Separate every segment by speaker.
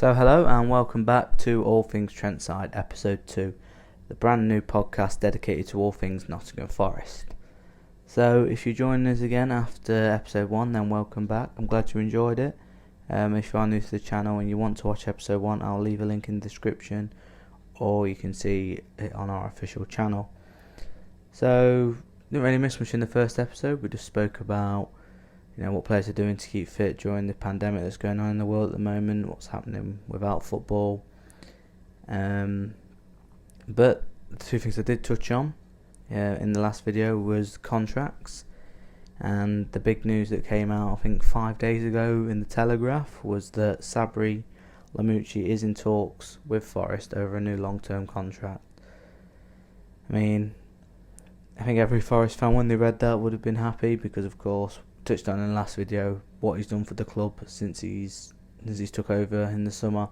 Speaker 1: So hello and welcome back to All Things Trentside episode 2, the brand new podcast dedicated to all things Nottingham Forest. So if you're joining us again after episode 1, then welcome back. I'm glad you enjoyed it. If you are new to the channel and you want to watch episode 1, I'll leave a link in the description, or you can see it on our official channel. So didn't really miss much in the first episode. We just spoke about what players are doing to keep fit during the pandemic that's going on in the world at the moment, what's happening without football. But the two things I did touch on in the last video was contracts, and the big news that came out I think 5 days ago in the Telegraph was that Sabri is in talks with Forest over a new long-term contract. I think every Forest fan when they read that would have been happy, because of course, touched on in the last video what he's done for the club since he's took over in the summer,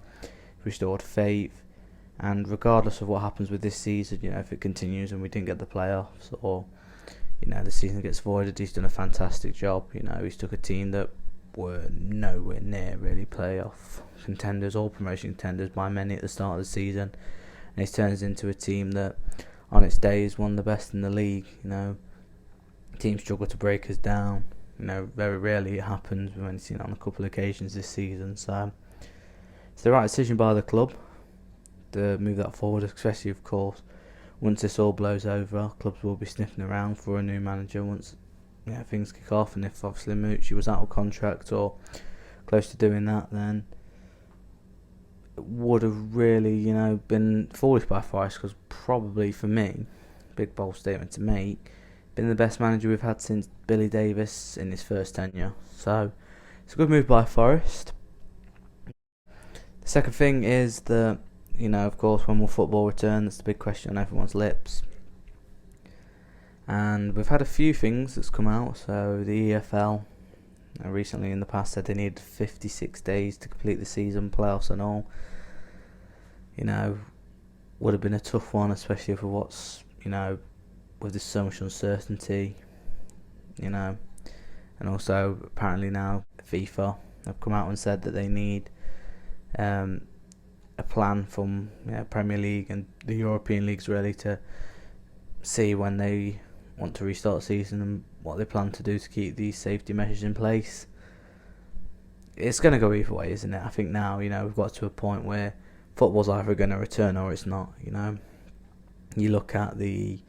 Speaker 1: restored faith, and regardless of what happens with this season, if it continues and we didn't get the playoffs, or the season gets voided, he's done a fantastic job. He's took a team that were nowhere near really playoff contenders or promotion contenders by many at the start of the season, and he's turned us into a team that on its day is one of the best in the league. Teams struggle to break us down. Very rarely it happens. We've only seen it on a couple of occasions this season. So it's the right decision by the club to move that forward, especially, of course, once this all blows over. Clubs will be sniffing around for a new manager once things kick off. And if obviously Moochie was out of contract or close to doing that, then it would have really, been foolish by Forest, because probably for me, big bold statement to make, been the best manager we've had since Billy Davis in his first tenure. So it's a good move by Forest. The second thing is that, of course, when will football return? That's the big question on everyone's lips. And we've had a few things that's come out. So the EFL recently in the past said they needed 56 days to complete the season, playoffs and all. Would have been a tough one, especially for what's, with this so much uncertainty, and also apparently now FIFA have come out and said that they need a plan from Premier League and the European leagues really to see when they want to restart the season and what they plan to do to keep these safety measures in place. It's going to go either way, isn't it? I think now, we've got to a point where football's either going to return or it's not. You look at the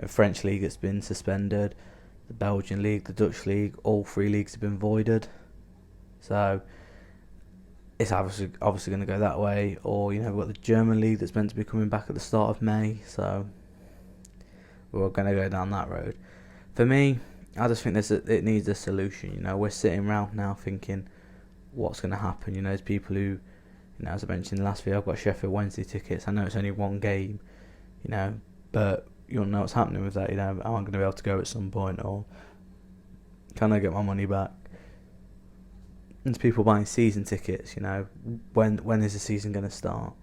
Speaker 1: French league that's been suspended, the Belgian league, the Dutch league, all three leagues have been voided. So it's obviously going to go that way. Or we've got the German league that's meant to be coming back at the start of May. So we're going to go down that road. For me, I just think it needs a solution. We're sitting around now thinking what's going to happen. There's people who, as I mentioned in the last video, I've got Sheffield Wednesday tickets. I know it's only one game, but you don't know what's happening with that. Am I going to be able to go at some point, or can I get my money back? And there's people buying season tickets. When is the season going to start?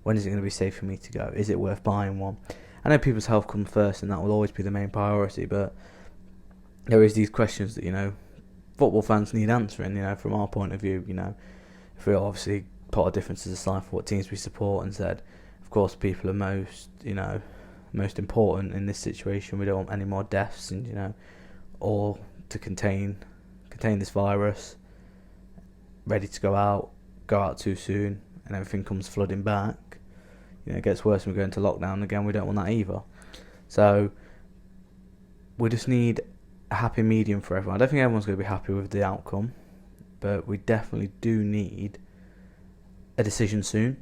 Speaker 1: When is it going to be safe for me to go? Is it worth buying one? I know people's health comes first, and that will always be the main priority. But there is these questions that football fans need answering. From our point of view, if we obviously put our differences aside for what teams we support and said, of course, people are most important in this situation. We don't want any more deaths, and or to contain this virus, ready to go out too soon, and everything comes flooding back. It gets worse when we go into lockdown again. We don't want that either. So we just need a happy medium for everyone. I don't think everyone's going to be happy with the outcome, but we definitely do need a decision soon,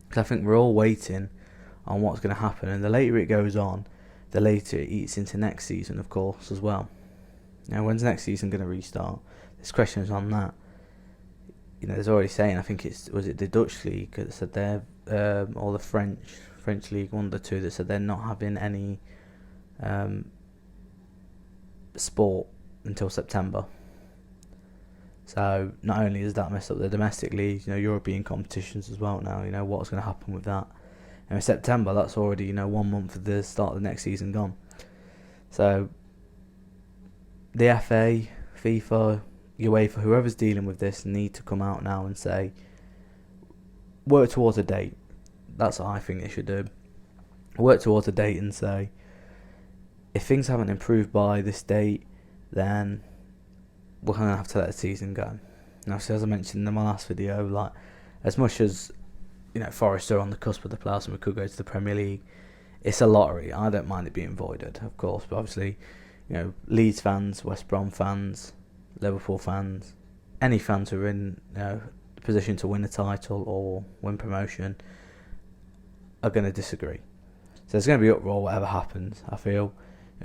Speaker 1: because I think we're all waiting on what's going to happen, and the later it goes on, the later it eats into next season, of course, as well. When's next season going to restart? There's questions on that. There's already saying, I think was it the Dutch league that said they're, or the French league, one of the two, that said they're not having any sport until September. So not only does that mess up the domestic leagues, European competitions as well now, what's going to happen with that? And in September, that's already, 1 month of the start of the next season gone. So the FA, FIFA, UEFA, whoever's dealing with this, need to come out now and say, work towards a date. That's what I think they should do. Work towards a date and say, if things haven't improved by this date, then we're going to have to let the season go. Now, so as I mentioned in my last video, like, as much as, Forest are on the cusp of the playoffs and we could go to the Premier League, it's a lottery. I don't mind it being voided, of course, but obviously, Leeds fans, West Brom fans, Liverpool fans, any fans who are in the position to win a title or win promotion are going to disagree. So there's going to be uproar whatever happens. I feel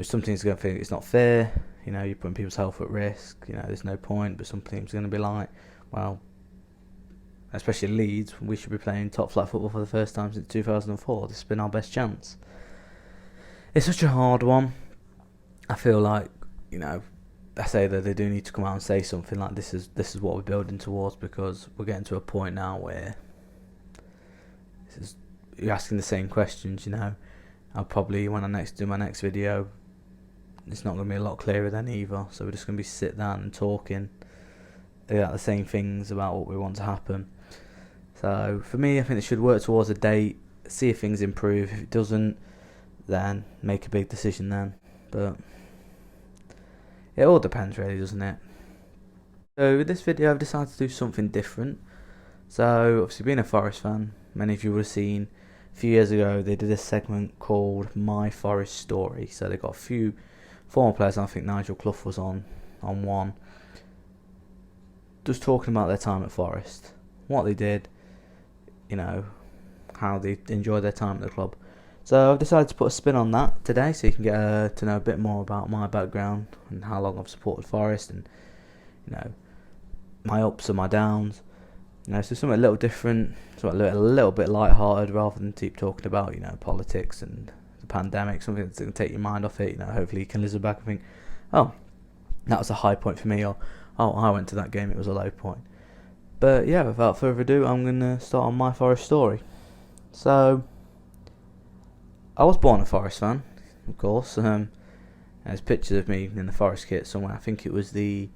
Speaker 1: some teams are going to think it's not fair. You're putting people's health at risk. There's no point. But some teams are going to be like, well, especially Leeds, we should be playing top flight football for the first time since 2004. This has been our best chance. It's such a hard one. I feel like, I say that they do need to come out and say something like this is what we're building towards, because we're getting to a point now where you're asking the same questions. I'll probably, when I do my next video, it's not going to be a lot clearer then either. So we're just going to be sitting down and talking about the same things about what we want to happen. So for me, I think they should work towards a date, see if things improve. If it doesn't, then make a big decision then. But it all depends really, doesn't it? So with this video, I've decided to do something different. So obviously, being a Forest fan, many of you would have seen a few years ago they did a segment called My Forest Story. So they got a few former players, I think Nigel Clough was on one, just talking about their time at Forest, what they did, how they enjoyed their time at the club. So I've decided to put a spin on that today, so you can get to know a bit more about my background and how long I've supported Forest, and my ups and my downs. So something a little different, something a little bit light-hearted, rather than keep talking about politics and the pandemic. Something that's going to take your mind off it. Hopefully you can listen back and think, oh, that was a high point for me, or oh, I went to that game, it was a low point. But yeah, without further ado, I'm going to start on my Forest story. So I was born a Forest fan, of course. There's pictures of me in the Forest kit somewhere. I think it was it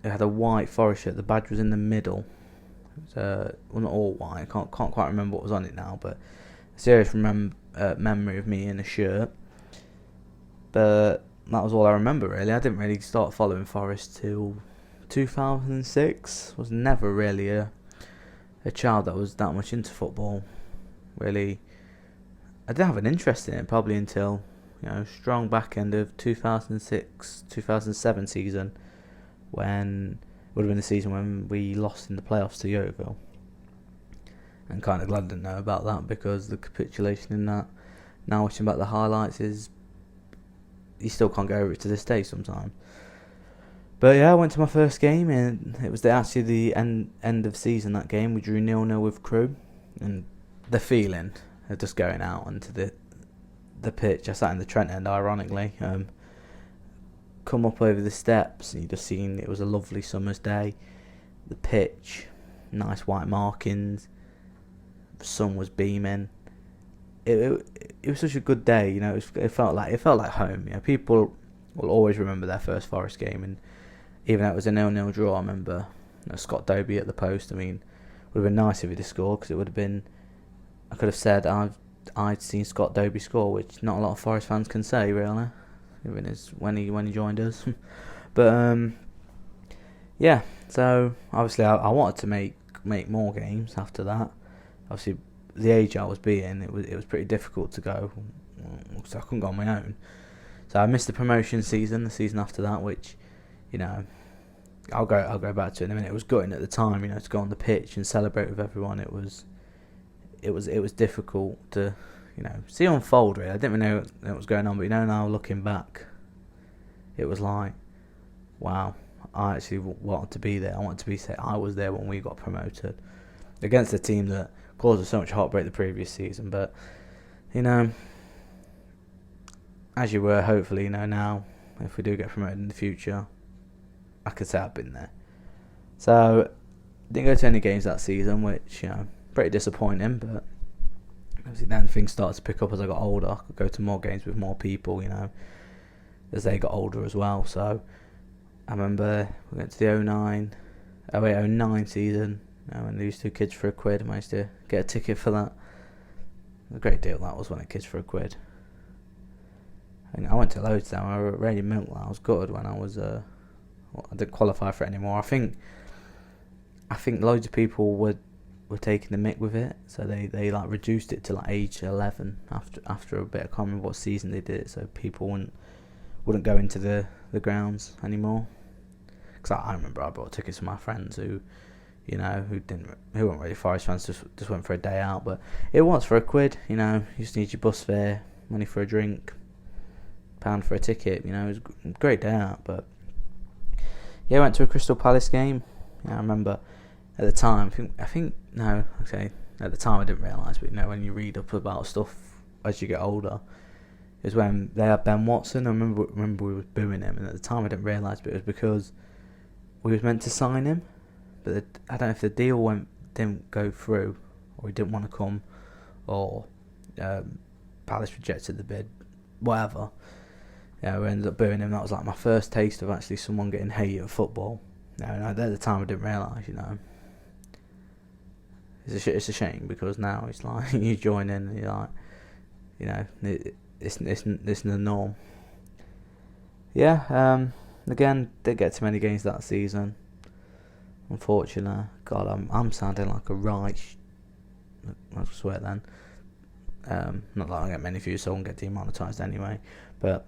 Speaker 1: had a white Forest shirt. The badge was in the middle. It was, not all white. I can't quite remember what was on it now, but a serious memory of me in a shirt. But that was all I remember really. I didn't really start following Forest till 2006. Was never really a child that was that much into football. Really, I didn't have an interest in it probably until strong back end of 2006-2007 season, when it would have been the season when we lost in the playoffs to Yeovil. And kind of glad I didn't know about that, because the capitulation in that, now watching back the highlights, is you still can't get over it to this day sometimes. But yeah, I went to my first game, and it was actually the end of season. That game we drew 0-0 with Crewe, and the feeling of just going out onto the pitch. I sat in the Trent end, ironically. Come up over the steps, and you just seen it was a lovely summer's day. The pitch, nice white markings. The sun was beaming. It was such a good day. It felt like home. People will always remember their first Forest game, and even though it was a 0-0 draw, I remember Scott Dobie at the post. I mean, it would have been nice if he'd have scored, because it would have been, I could have said I'd seen Scott Dobie score, which not a lot of Forest fans can say really, even when he joined us. But yeah, so obviously I wanted to make more games after that. Obviously, the age I was being, it was pretty difficult to go, so I couldn't go on my own. So I missed the promotion season, the season after that, which I'll go back to it in a minute. It was gutting at the time, to go on the pitch and celebrate with everyone. It was difficult to see unfold really. I didn't really know what was going on, but now looking back, it was like, wow, I actually wanted to be there. I wanted to be say I was there when we got promoted against a team that caused us so much heartbreak the previous season. But as you were, hopefully, now if we do get promoted in the future, I could say I've been there. So didn't go to any games that season, which pretty disappointing. But obviously then things started to pick up as I got older. I could go to more games with more people, as they got older as well. So I remember we went to the 09 08-09 season, when these two kids for £1, I managed to get a ticket for that. A great deal that was, when it kids for £1. I went to loads now. I already milk. I was gutted when I was. I didn't qualify for it anymore. I think loads of people were taking the mick with it, so they like reduced it to like age 11 after a bit. I can't remember what season they did it, so people wouldn't go into the grounds anymore. Because I remember I bought tickets for my friends who weren't really Forest fans, just went for a day out. But it was for £1. You just need your bus fare, money for a drink, £1 for a ticket. It was a great day out. But yeah, I went to a Crystal Palace game. I remember at the time. At the time I didn't realise, but when you read up about stuff as you get older, is when they had Ben Watson. I remember we were booing him, and at the time I didn't realise, but it was because we was meant to sign him, but I don't know if the deal didn't go through, or he didn't want to come, or Palace rejected the bid, whatever. We ended up booing him. That was like my first taste of actually someone getting hate at football. At the time I didn't realise, It's a shame, because now it's like you join in and you're like, it's the norm. Yeah, again, didn't get too many games that season, unfortunately. God, I'm sounding like a right. I swear then. Not that I get many views, so I won't get demonetised anyway. But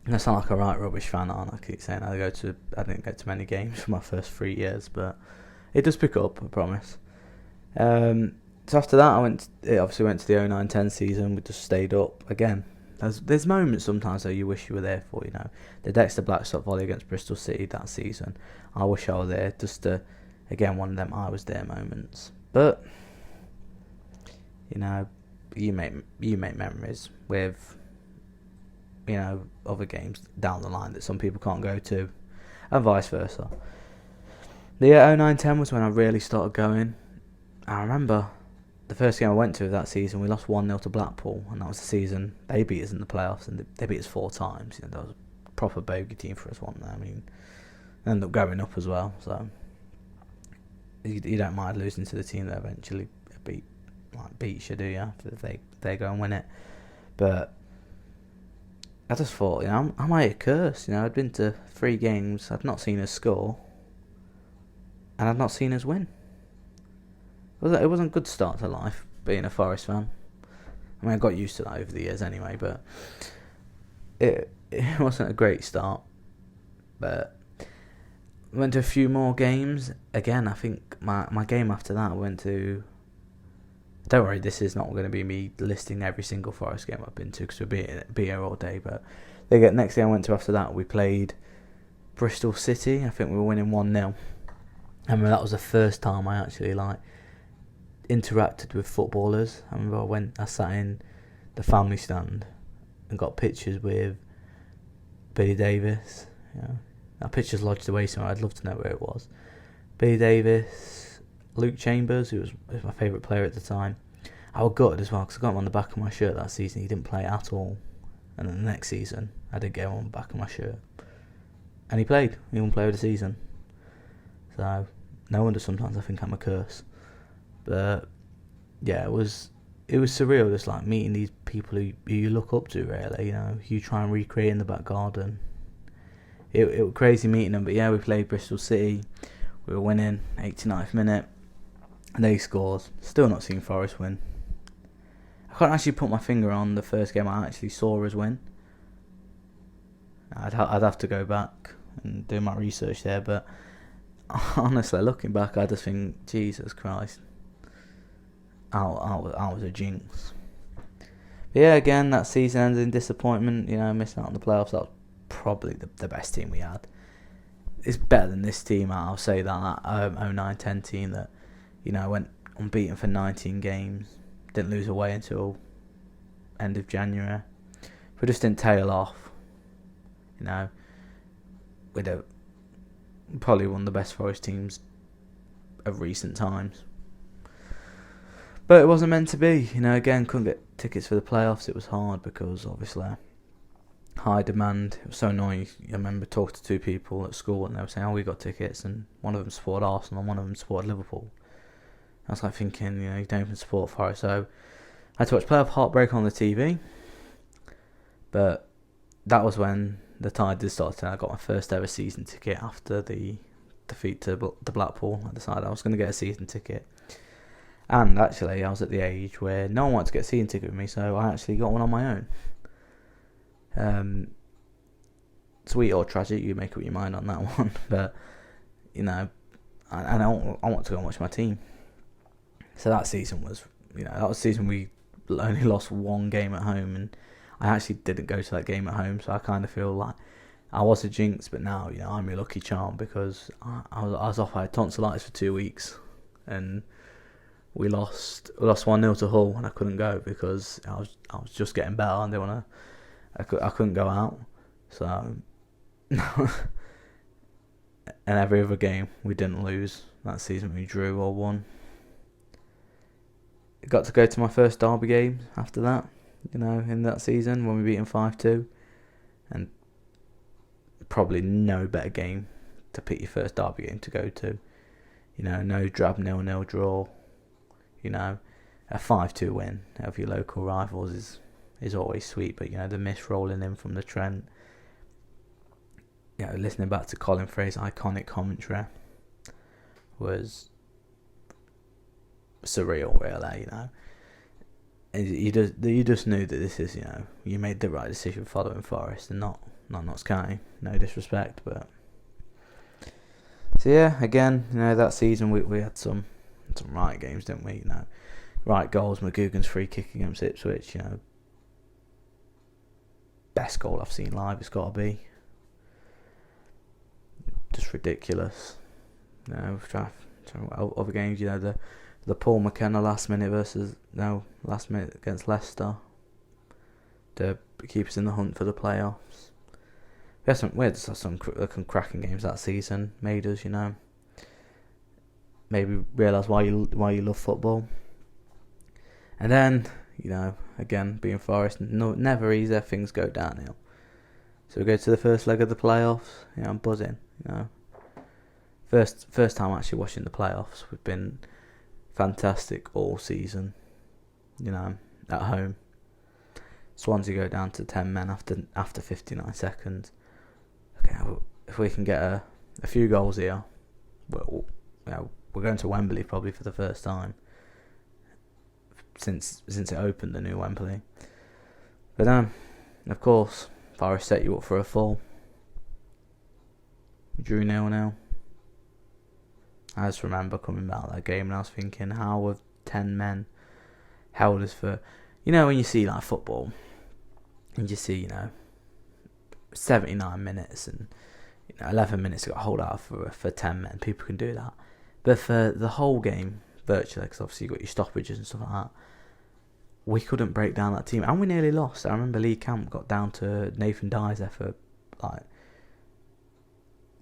Speaker 1: I sound like a right rubbish fan, aren't I? keep saying I didn't go to many games for my first 3 years, but it does pick up, I promise. So after that, I obviously went to the 09-10 season. We just stayed up again. There's moments sometimes though you wish you were there for. The Dexter Blackstock volley against Bristol City that season. I wish I were there. Just again, one of them I was there moments. But you make memories with other games down the line that some people can't go to, and vice versa. The year 09-10 was when I really started going. I remember the first game I went to of that season, we lost 1-0 to Blackpool, and that was the season they beat us in the playoffs, and they beat us 4 times. That was a proper bogey team for us, wasn't they? I mean, they ended up going up as well, so you don't mind losing to the team that eventually beats you, do you? If they go and win it. But I just thought, I might have cursed. I'd been to 3 games, I'd not seen us score, and I'd not seen us win. It wasn't a good start to life, being a Forest fan. I mean, I got used to that over the years anyway, but it wasn't a great start. But I went to a few more games. Again, I think my game after that, I went to... Don't worry, this is not going to be me listing every single Forest game I've been to, because we'll be here all day. But next game I went to after that, we played Bristol City. I think we were winning 1-0. I remember that was the first time I actually interacted with footballers. I remember I sat in the family stand and got pictures with Billy Davis. That picture's lodged away somewhere. I'd love to know where it was. Billy Davis, Luke Chambers, who was my favourite player at the time. I was gutted as well, because I got him on the back of my shirt that season. He didn't play at all. And then the next season, I did get him on the back of my shirt. And he played. He won player of the season. So, no wonder sometimes I think I'm a curse. But yeah, it was surreal, just meeting these people who you look up to, really. You try and recreate in the back garden. It was crazy meeting them. But yeah, we played Bristol City. We were winning, 89th minute. And they scored. Still not seen Forest win. I can't actually put my finger on the first game I actually saw us win. I'd have to go back and do my research there. But honestly, looking back, I just think, Jesus Christ. I was a jinx. But yeah, again, that season ended in disappointment. Missing out on the playoffs. That was probably the best team we had. It's better than this team. I'll say that 09-10 team that went unbeaten for 19 games, didn't lose away until end of January. We just didn't tail off. With probably one of the best Forest teams of recent times. But it wasn't meant to be. Again, couldn't get tickets for the playoffs. It was hard because, obviously, high demand. It was so annoying. I remember talking to two people at school and they were saying, "Oh, we got tickets," and one of them supported Arsenal and one of them supported Liverpool. I was like thinking, you don't even support Forest. So I had to watch playoff heartbreak on the TV. But that was when the tide did start turning. I got my first ever season ticket after the defeat to Blackpool. I decided I was going to get a season ticket. And actually, I was at the age where no one wanted to get a season ticket with me, so I actually got one on my own. Sweet or tragic, you make up your mind on that one. But, I want to go and watch my team. So that season was, that was the season we only lost one game at home, and I actually didn't go to that game at home, so I kind of feel like I was a jinx, but now, I'm your lucky charm, because I was off. I had tonsillitis for 2 weeks, and we lost 1-0 to Hull, and I couldn't go because I was just getting better, and I couldn't go out, so and every other game we didn't lose. That season we drew or won. Got to go to my first derby game after that, in that season when we beat them 5-2, and probably no better game to pick your first derby game to go to. No drab 0-0 draw. A 5-2 win over your local rivals is always sweet, but the mist rolling in from the Trent. Listening back to Colin Fraser's iconic commentary was surreal, really. You just knew that this is, you made the right decision following Forest and not Sky. No disrespect, but so yeah, again, that season we had some right games, didn't we? Right goals. McGugan's free kick against Ipswich, best goal I've seen live. It's got to be just ridiculous. Other games, the Paul McKenna last minute against Leicester to keep us in the hunt for the playoffs. We had some cracking games that season. Made us, maybe realise why you love football. And then, again, being Forest, never easy. Things go downhill. So we go to the first leg of the playoffs. I'm buzzing. First time actually watching the playoffs. We've been fantastic all season. At home. Swansea go down to 10 men after 59 seconds. Okay, if we can get a few goals here, we're going to Wembley probably for the first time since it opened, the new Wembley. But of course, Forest set you up for a fall. We drew 0-0. I just remember coming back that game and I was thinking, how have 10 men held us for... when you see like football, and you see, 79 minutes and 11 minutes to hold out for 10 men, people can do that. But for the whole game, virtually, because obviously you've got your stoppages and stuff like that, we couldn't break down that team, and we nearly lost. I remember Lee Camp got down to Nathan Dyer's effort like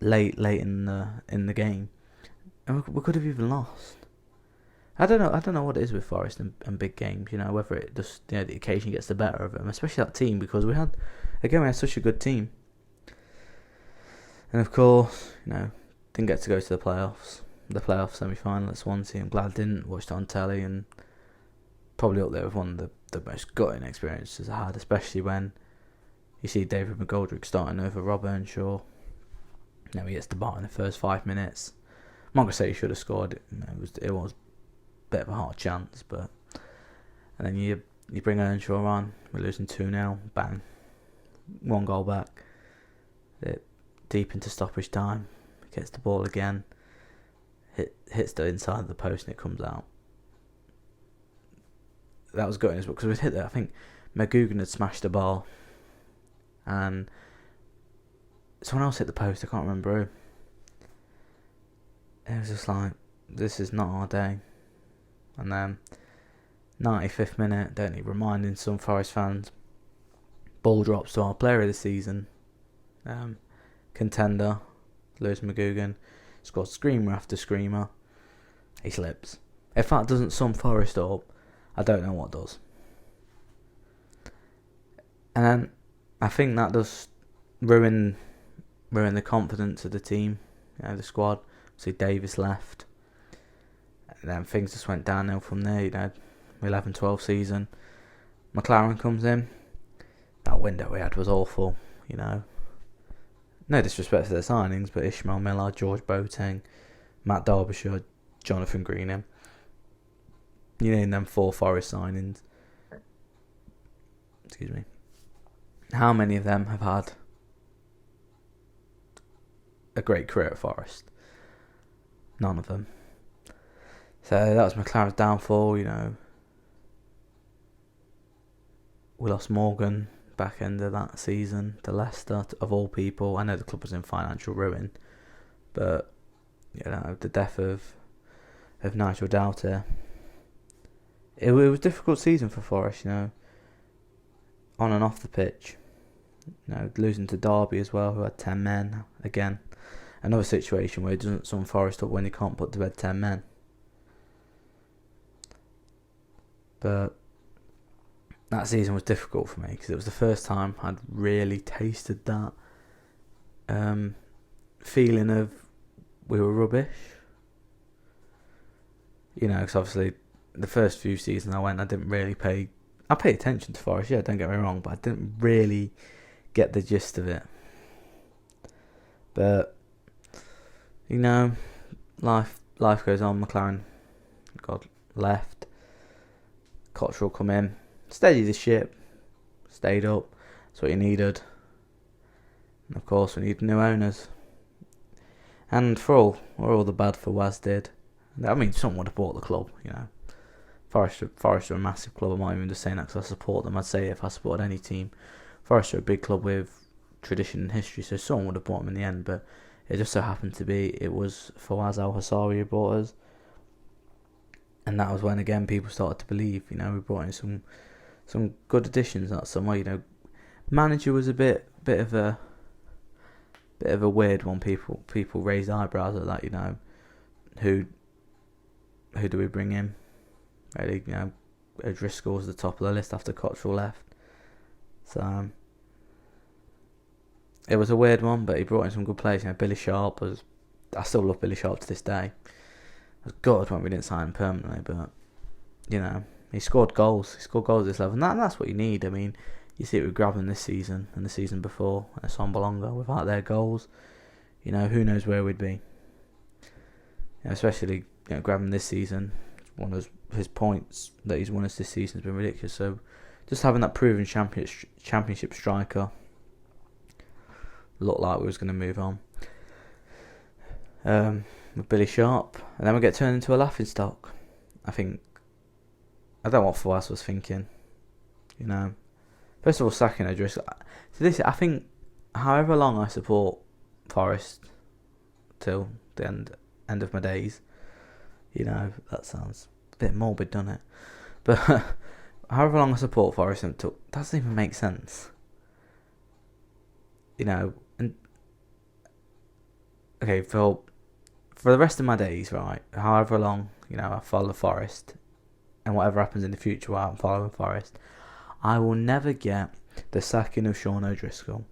Speaker 1: late in the game, and we could have even lost. I don't know what it is with Forest and big games. Whether it just the occasion gets the better of them, especially that team, because we had such a good team. And of course, didn't get to go to the playoff semi-final at Swansea. I'm glad I didn't. Watched it on telly, and probably up there with one of the most gutting experiences I had, especially when you see David McGoldrick starting over Rob Earnshaw. He gets the bar in the first 5 minutes. I'm not going to say he should have scored. It was a bit of a hard chance, but... And then you bring Earnshaw on. We're losing 2-0. Bang. 1 goal back. Deep into stoppage time. Gets the ball again. Hits the inside of the post and it comes out. That was gutting as well, because we'd hit there. I think McGugan had smashed the bar, and someone else hit the post. I can't remember who. It was just like, this is not our day. And then 95th minute, don't need reminding some Forest fans, ball drops to our player of the season, contender Lewis McGugan, scores screamer after screamer. He slips. If that doesn't sum Forest up, I don't know what does. And then I think that does ruin the confidence of the team, the squad. See, Davis left, and then things just went downhill from there. 11-12 season. McLaren comes in. That window we had was awful. No disrespect to their signings, but Ishmael Miller, George Boateng, Matt Derbyshire, Jonathan Greenham. You name them 4 Forest signings. Excuse me. How many of them have had a great career at Forest? None of them. So that was McLaren's downfall. We lost Morgan back end of that season to Leicester, of all people. I know the club was in financial ruin, but the death of Nigel Doughter, it was a difficult season for Forest. On and off the pitch. Losing to Derby as well, who had 10 men again. Another situation where it doesn't sum Forest up when you can't put to bed 10 men. But that season was difficult for me because it was the first time I'd really tasted that feeling of we were rubbish. Because obviously the first few seasons I didn't really I paid attention to Forest, don't get me wrong, but I didn't really get the gist of it. But life goes on. McLaren got left. Cottrell come in, steadied the ship, stayed up. That's what you needed. And of course, we needed new owners. And for all the bad for Was did, someone would have bought the club. Forest are a massive club. I'm not even just saying that because I support them. I'd say if I supported any team, Forest are a big club with tradition and history, so someone would have bought them in the end. But it just so happened to be it was Fawaz Al-Hassari who bought us. And that was when again people started to believe. We brought in some good additions that summer. Manager was a bit of a weird one. People raised eyebrows at that. Who do we bring in? Really, O'Driscoll was the top of the list after Cottrell left. So it was a weird one, but he brought in some good players. Billy Sharp I still love Billy Sharp to this day. It was good when we didn't sign him permanently, but he scored goals. He scored goals at this level, and that's what you need. You see it with Grabban this season and the season before, and Sombolonga. Without their goals, who knows where we'd be. Especially Grabban this season. One of his points that he's won us this season has been ridiculous. So just having that proven championship striker looked like we was going to move on. With Billy Sharp, and then we get turned into a laughingstock. I don't know what Fawaz was thinking. First of all, sacking O'Driscoll. I think, however long I support Forest till the end of my days, that sounds a bit morbid, doesn't it? But however long I support Forest until doesn't even make sense. And okay, for the rest of my days, right, however long, I follow Forest, and whatever happens in the future while I'm following Forest, I will never get the sacking of Sean O'Driscoll.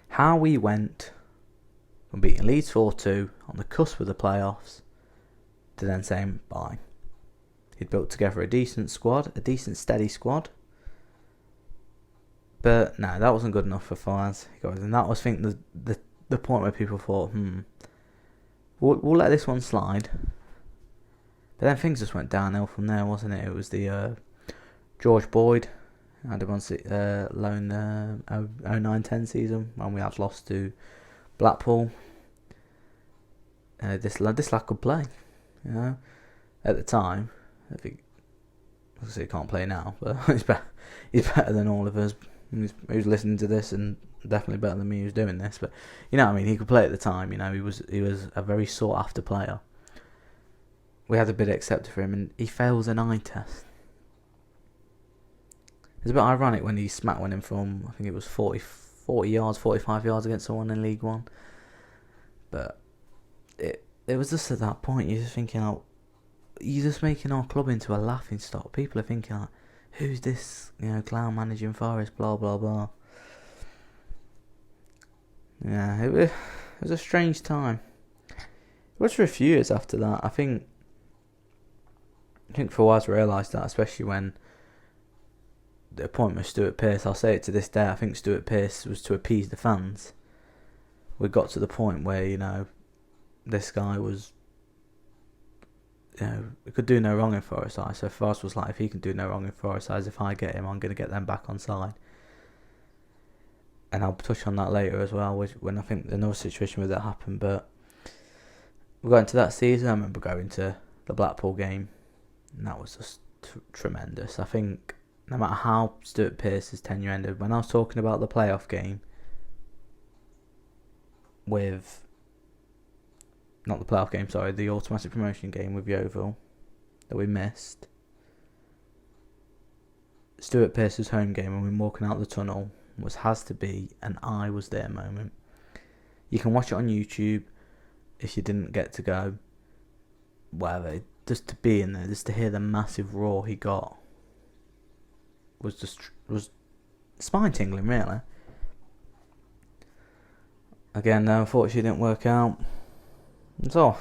Speaker 1: How we went from beating Leeds 4-2 on the cusp of the playoffs to then saying bye. He'd built together a decent steady squad. But no, that wasn't good enough for Fawaz. And that was, I think, the point where people thought, we'll let this one slide. But then things just went downhill from there, wasn't it? It was the George Boyd had him on loan 09-10 season when we had lost to Blackpool. This lad could play, At the time, I think obviously he can't play now, but he's better than all of us who's listening to this, and definitely better than me who's doing this. But he could play at the time. He was a very sought after player. We had a bid accepted for him, and he fails an eye test. It's a bit ironic when he smacked one in from, I think it was 40 yards, 45 yards against someone in League One. But it was just at that point you're just thinking, you're just making our club into a laughing stock. People are thinking, who's this, clown managing Forest, blah, blah, blah. Yeah, it was a strange time. It was for a few years after that. I think Fawaz realised that, especially when the appointment of Stuart Pearce, I'll say it to this day, I think Stuart Pearce was to appease the fans. We got to the point where, this guy was, he could do no wrong in Forest's eyes. So Forest was like, if he can do no wrong in Forest's eyes, if I get him, I'm going to get them back on side. And I'll touch on that later as well, when I think another situation where that happened. But we got into that season. I remember going to the Blackpool game, and that was just tremendous. I think no matter how Stuart Pearce's tenure ended, when I was talking about the playoff game the automatic promotion game with Yeovil that we missed, Stuart Pearce's home game when we were walking out the tunnel has to be an I was there moment. You can watch it on YouTube if you didn't get to go, whatever. Just to be in there, just to hear the massive roar he got was spine tingling, really. Again, though, unfortunately, it didn't work out. That's all.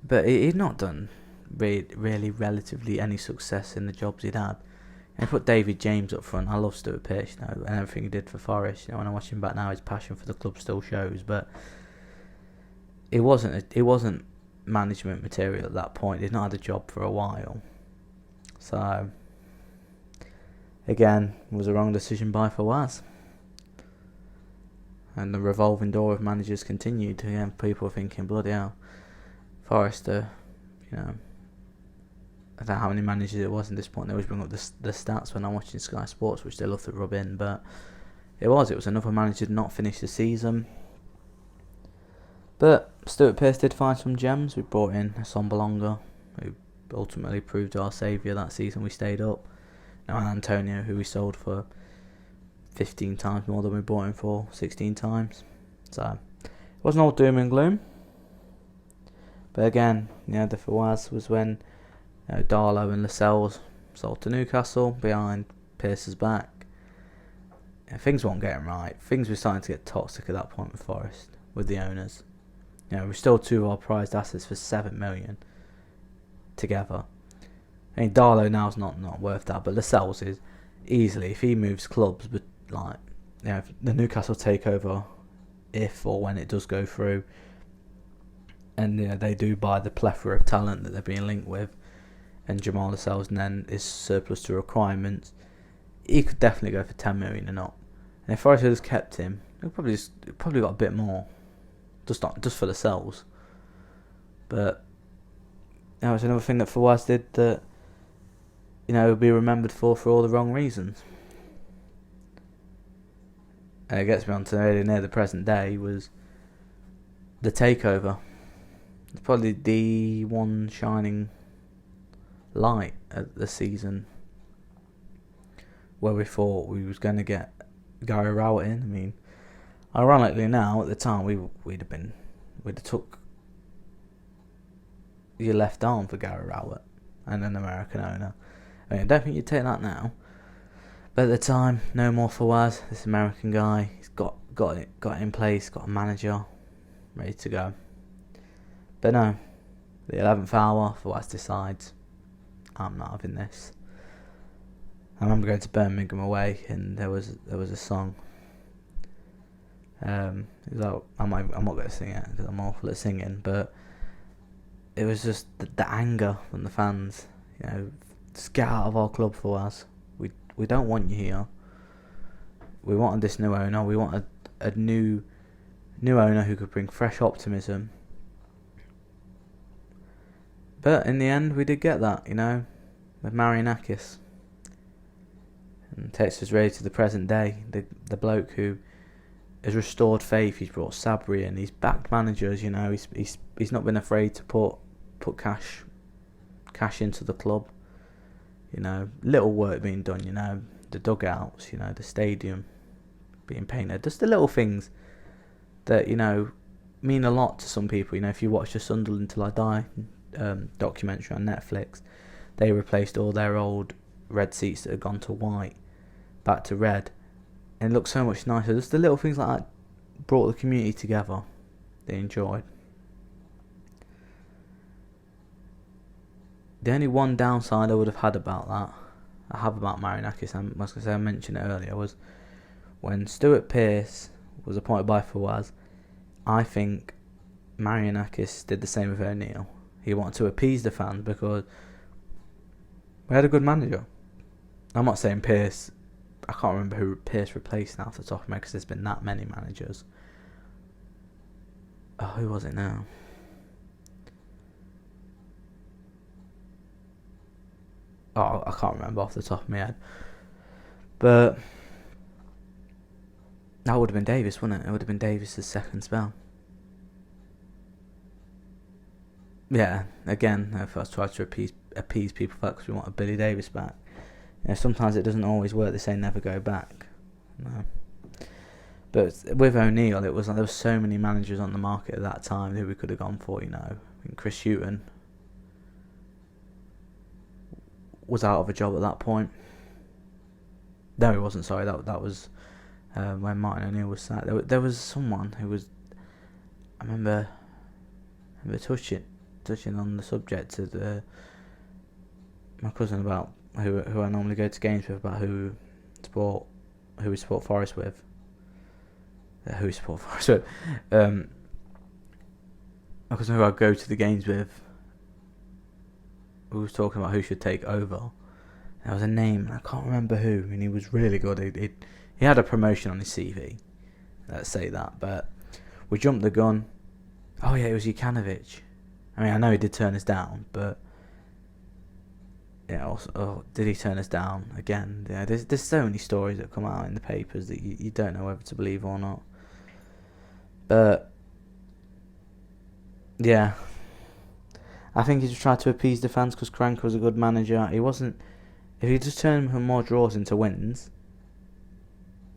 Speaker 1: But he'd not done really relatively any success in the jobs he'd had. And he put David James up front. I love Stuart Pearce, and everything he did for Forest. When I watch him back now, his passion for the club still shows. But it wasn't management material at that point. He'd not had a job for a while. So again, it was a wrong decision by Fawaz. And the revolving door of managers continued. Again, people were thinking, bloody hell, Forrester, I don't know how many managers it was at this point. They always bring up the stats when I'm watching Sky Sports, which they love to rub in, but it was another manager did not finish the season. But Stuart Pearce did find some gems. We brought in Hassan Bolonga, who ultimately proved our saviour that season. We stayed up. Now Antonio, who we sold for 15 times more than we bought him for, 16 times. So it wasn't all doom and gloom. But again, the Fawaz was when Darlow and Lascelles sold to Newcastle behind Pearce's back. Things weren't getting right. Things were starting to get toxic at that point with Forest, with the owners. We still two of our prized assets for 7 million together. I mean, Darlow now is not worth that, but Lascelles is easily, if he moves clubs, but if the Newcastle takeover, if or when it does go through, and they do buy the plethora of talent that they're being linked with, and Jamal Lascelles and then is surplus to requirements, he could definitely go for 10 million and up. And if Forest had kept him, he probably got a bit more, just for Lascelles. But it's another thing that Fawaz did that will be remembered for all the wrong reasons. And it gets me on to really near the present day was the takeover. It's probably the one shining light at the season where we thought we was going to get Gary Rowett in. I mean, ironically now, at the time, we'd have took your left arm for Gary Rowett and an American owner. I mean, I don't think you'd take that now. But at the time, no more Fawaz, this American guy. He's got it in place, got a manager, ready to go. But no, the 11th hour, Fawaz decides, I'm not having this. I remember going to Birmingham away, and there was a song. It was like, I'm not going to sing it because I'm awful at singing, but it was just the anger from the fans. Just get out of our club, Fawaz. We don't want you here. We wanted this new owner. We wanted a new owner who could bring fresh optimism. But in the end, we did get that, with Marianakis. And takes us really to the present day. The bloke who has restored faith. He's brought Sabri in. He's backed managers. He's not been afraid to put cash into the club. Little work being done, the dugouts, the stadium being painted. Just the little things that, mean a lot to some people. If you watch the Sunderland Till I Die documentary on Netflix, they replaced all their old red seats that had gone to white back to red, and it looked so much nicer. Just the little things like that brought the community together. They enjoyed. The only one downside I would have had about that, I have about Marinakis, I mentioned it earlier, was when Stuart Pearce was appointed by Fawaz. I think Marinakis did the same with O'Neill. He wanted to appease the fans because we had a good manager. I'm not saying Pearce, I can't remember who Pearce replaced now off the top of my head because there's been that many managers. Oh, who was it now? Oh, I can't remember off the top of my head. But that would have been Davis, wouldn't it? It would have been Davis' second spell. Yeah, again, if I was trying to appease people because we want a Billy Davis back. Sometimes it doesn't always work. They say never go back. No. But with O'Neill, it was like there were so many managers on the market at that time who we could have gone for. I think Chris Hughton was out of a job at that point. No, he wasn't. Sorry, that was when Martin O'Neill was sacked. There was someone who was. I remember touching on the subject to my cousin about who I normally go to games with, about who we support Forest with. Who we support Forest with. My cousin who I go to the games with, who was talking about who should take over. There was a name, I can't remember who, and he was really good. He had a promotion on his CV, let's say that, but we jumped the gun. Oh yeah, it was Jukanovic. I mean, I know he did turn us down, but yeah, also, did he turn us down again? Yeah, there's so many stories that come out in the papers that you don't know whether to believe or not. But yeah, I think he just tried to appease the fans because Crank was a good manager. He wasn't. If he just turned more draws into wins,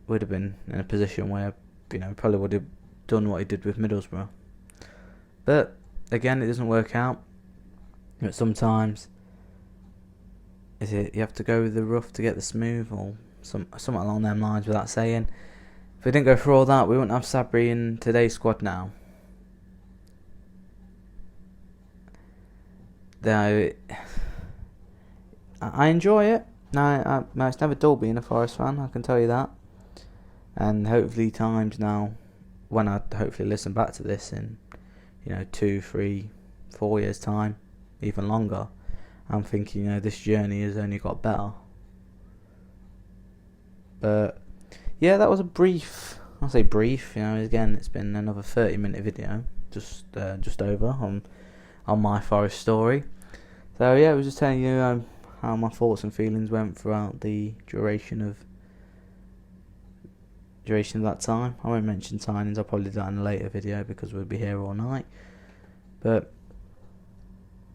Speaker 1: would have been in a position where probably would have done what he did with Middlesbrough. But again, it doesn't work out. But sometimes you have to go with the rough to get the smooth, or something along them lines. Without saying, if we didn't go for all that, we wouldn't have Sabri in today's squad now. Though I enjoy it. No, it's never dull being a Forest fan, I can tell you that. And hopefully times now, when I hopefully listen back to this in 2, 3, 4 years time, even longer, I'm thinking this journey has only got better. But yeah, that was a brief. I'll say brief. Again, it's been another 30-minute video, just over on my Forest story. So yeah, I was just telling you how my thoughts and feelings went throughout the duration of that time. I won't mention signings. I'll probably do that in a later video because we'll be here all night. But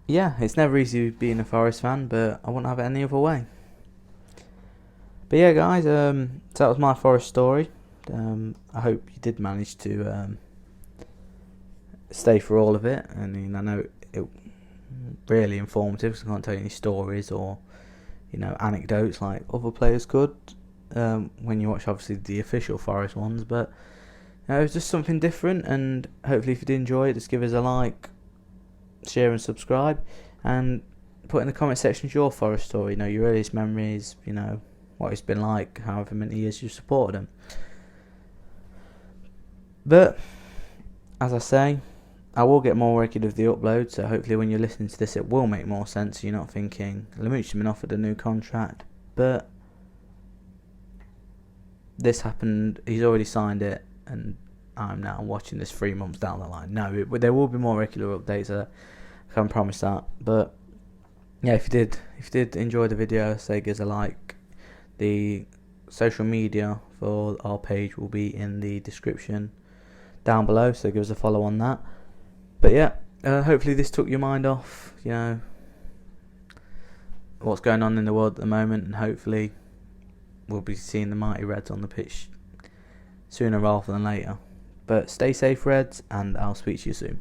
Speaker 1: yeah, it's never easy being a Forest fan, but I wouldn't have it any other way. But yeah, guys, so that was my Forest story. I hope you did manage to stay for all of it. I mean, I know it really informative because I can't tell you any stories or anecdotes like other players could when you watch obviously the official Forest ones. But it was just something different, and hopefully if you did enjoy it, just give us a like, share and subscribe, and put in the comment section your Forest story, your earliest memories, what it's been like however many years you've supported them. But as I say, I will get more regular with the upload, so hopefully when you're listening to this it will make more sense. You're not thinking Lamouche's been offered a new contract, but this happened, he's already signed it, and I'm now watching this 3 months down the line. No, there will be more regular updates, I can promise that. But yeah, if you did enjoy the video, say give us a like. The social media for our page will be in the description down below, so give us a follow on that. But yeah, hopefully this took your mind off what's going on in the world at the moment, and hopefully we'll be seeing the mighty Reds on the pitch sooner rather than later. But stay safe, Reds, and I'll speak to you soon.